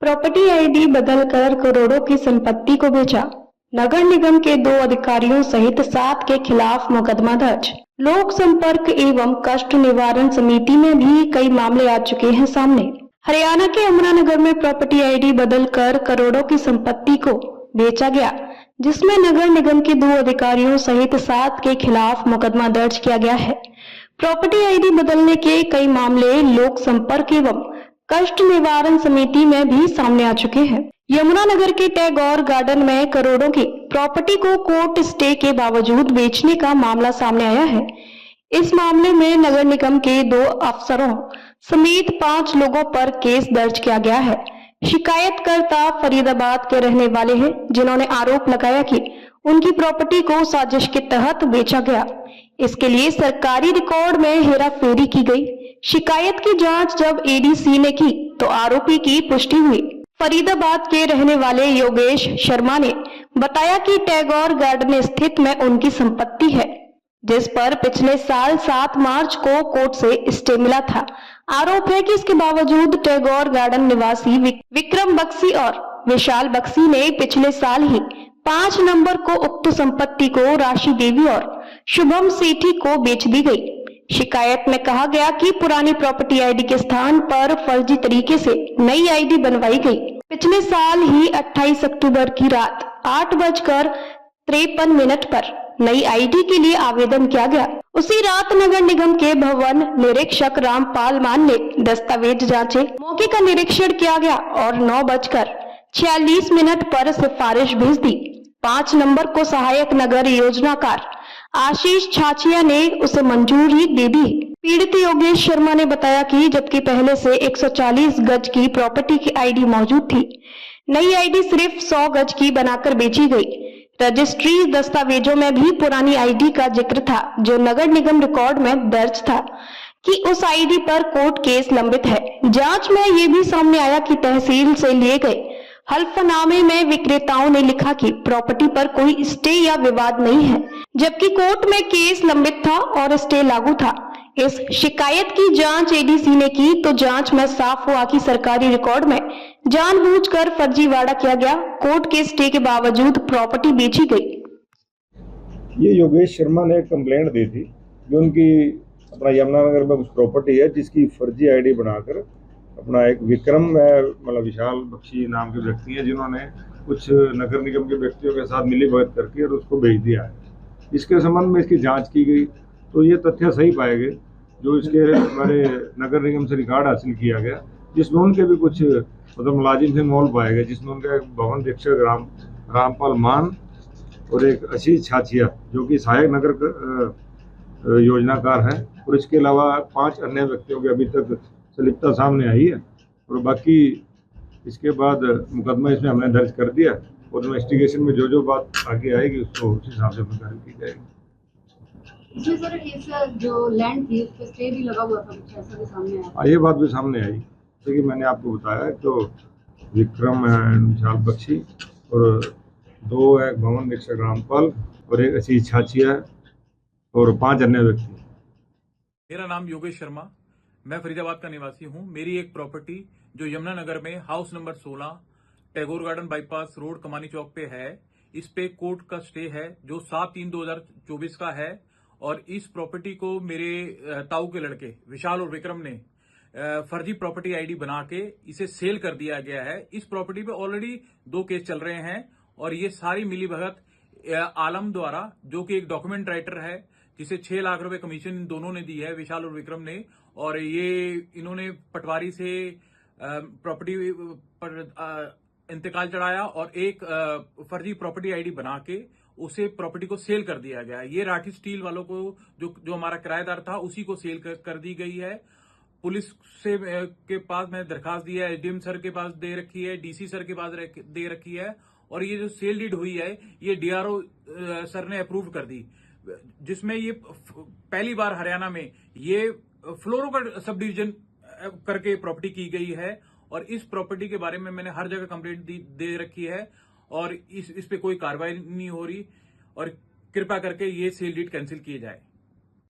Property ID बदलकर करोड़ों की संपत्ति को बेचा। नगर निगम के 2 अधिकारियों सहित 7 के खिलाफ मुकदमा दर्ज। लोक संपर्क एवं कष्ट निवारण समिति में भी कई मामले आ चुके हैं सामने। हरियाणा के यमुनानगर में प्रॉपर्टी आईडी बदलकर करोड़ों की संपत्ति को बेचा गया, जिसमें नगर निगम के 2 अधिकारियों सहित 7 के खिलाफ मुकदमा दर्ज किया गया है। प्रॉपर्टी आईडी बदलने के कई मामले लोक संपर्क एवं कष्ट निवारण समिति में भी सामने आ चुके हैं। यमुनानगर के टैगोर गार्डन में करोड़ों की प्रॉपर्टी को कोर्ट स्टे के बावजूद बेचने का मामला सामने आया है। इस मामले में नगर निगम के 2 अफसरों समेत 5 लोगों पर केस दर्ज किया गया है। शिकायतकर्ता फरीदाबाद के रहने वाले हैं, जिन्होंने आरोप लगाया कि उनकी प्रॉपर्टी को साजिश के तहत बेचा गया। इसके लिए सरकारी रिकॉर्ड में हेराफेरी की गई। शिकायत की जांच जब एडीसी ने की तो आरोपी की पुष्टि हुई। फरीदाबाद के रहने वाले योगेश शर्मा ने बताया कि टैगोर गार्डन स्थित में उनकी संपत्ति है, जिस पर पिछले साल 7 मार्च को कोर्ट से स्टे मिला था। आरोप है कि इसके बावजूद टैगोर गार्डन निवासी विक्रम बख्शी और विशाल बख्शी ने पिछले साल ही 5 नंबर को उक्त संपत्ति को राशि देवी और शुभम सेठी को बेच दी गई। शिकायत में कहा गया कि पुरानी प्रॉपर्टी आईडी के स्थान पर फर्जी तरीके से नई आईडी बनवाई गई। पिछले साल ही 28 अक्टूबर की रात 8:53 पर नई आईडी के लिए आवेदन किया गया। उसी रात नगर निगम के भवन निरीक्षक रामपाल मान ने दस्तावेज जांचे। मौके का निरीक्षण किया गया और 9:46 पर सिफारिश भेज दी। 5 नंबर को सहायक नगर योजनाकार आशीष छाछिया ने उसे मंजूरी दे दी। पीड़ित योगेश शर्मा ने बताया कि जबकि पहले से 140 गज की प्रॉपर्टी की आईडी मौजूद थी, नई आईडी सिर्फ 100 गज की बनाकर बेची गई। रजिस्ट्री दस्तावेजों में भी पुरानी आईडी का जिक्र था, जो नगर निगम रिकॉर्ड में दर्ज था कि उस आईडी पर कोर्ट केस लंबित है। जांच में ये भी सामने आया कि तहसील से लिए गए हल्फनामे में विक्रेताओं ने लिखा कि प्रॉपर्टी पर कोई स्टे या विवाद नहीं है, जबकि कोर्ट में केस लंबित था और स्टे लागू था। इस शिकायत की जांच एडीसी ने की तो जांच में साफ हुआ कि सरकारी रिकॉर्ड में जानबूझकर फर्जीवाड़ा किया गया। कोर्ट के स्टे के बावजूद प्रॉपर्टी बेची गई। ये योगेश शर्मा ने कंप्लेंट दी थी कि उनकी अपना यमुनानगर में कुछ प्रॉपर्टी है जिसकी फर्जी आईडी बनाकर अपना एक विक्रम मतलब विशाल बख्शी नाम के व्यक्ति है, जिन्होंने कुछ नगर निगम के व्यक्तियों के साथ मिली भगत करके और उसको भेज दिया है। इसके संबंध में इसकी जांच की गई तो ये तथ्य सही पाए गए, जो इसके हमारे नगर निगम से रिकॉर्ड हासिल किया गया, जिसमें उनके भी कुछ मतलब मुलाजिम से मोल पाए गए, जिसमें उनका एक भवन निरीक्षक रामपाल मान और एक आशीष छाछिया जो कि सहायक नगर योजनाकार है, और इसके अलावा 5 अन्य व्यक्तियों की अभी तक संलिप्तता सामने आई है। और बाकी इसके बाद मुकदमा इसमें हमने दर्ज कर दिया और इन्वेस्टिगेशन में जो बात आगे आएगी उसको उस हिसाब से कार्रवाई की जाएगी। इसमें सर इस जो लैंड थी उस पर स्टे भी लगा हुआ था, कुछ ऐसा भी सामने आया? ये बात भी सामने आई, जैसे कि मैंने आपको बताया, तो विक्रम एंड विशाल बख्शी और 2 एक भवन निरीक्षक रामपाल और एक आशीष छाछिया और 5 अन्य व्यक्ति। मेरा नाम योगेश शर्मा, मैं फरीदाबाद का निवासी हूं। मेरी एक प्रॉपर्टी जो यमुनानगर में house number 16 Tagore garden bypass road कमानी चौक पे है, इस पे कोर्ट का स्टे है जो 7/3/2024 का है। और इस प्रॉपर्टी को मेरे ताऊ के लड़के विशाल और विक्रम ने फर्जी प्रॉपर्टी आईडी बना के इसे सेल कर दिया गया है। इस प्रॉपर्टी पे ऑलरेडी 2 केस चल रहे हैं और ये सारी मिली भगत आलम द्वारा, जो कि एक डॉक्यूमेंट राइटर है, जिसे 6 लाख रुपए कमीशन इन दोनों ने दी है, विशाल और विक्रम ने। और ये इन्होंने पटवारी से प्रॉपर्टी पर इंतकाल चढ़ाया और एक फर्जी प्रॉपर्टी आईडी बना के उसे प्रॉपर्टी को सेल कर दिया गया। ये राठी स्टील वालों को जो हमारा किराएदार था उसी को सेल कर दी गई है। पुलिस से के पास मैंने दरखास्त दी है, एसडीएम सर के पास दे रखी है, डीसी सर के पास दे रखी है। और ये जो सेल डीड हुई है ये डीआरओ सर ने अप्रूव कर दी, जिसमें ये पहली बार हरियाणा में ये फ्लोरों का सब डिवीजन करके प्रॉपर्टी की गई है। और इस प्रॉपर्टी के बारे में मैंने हर जगह कंप्लेंट दे रखी है और इस पे कोई कार्रवाई नहीं हो रही। और कृपया करके ये सेल डीड कैंसिल किए जाए।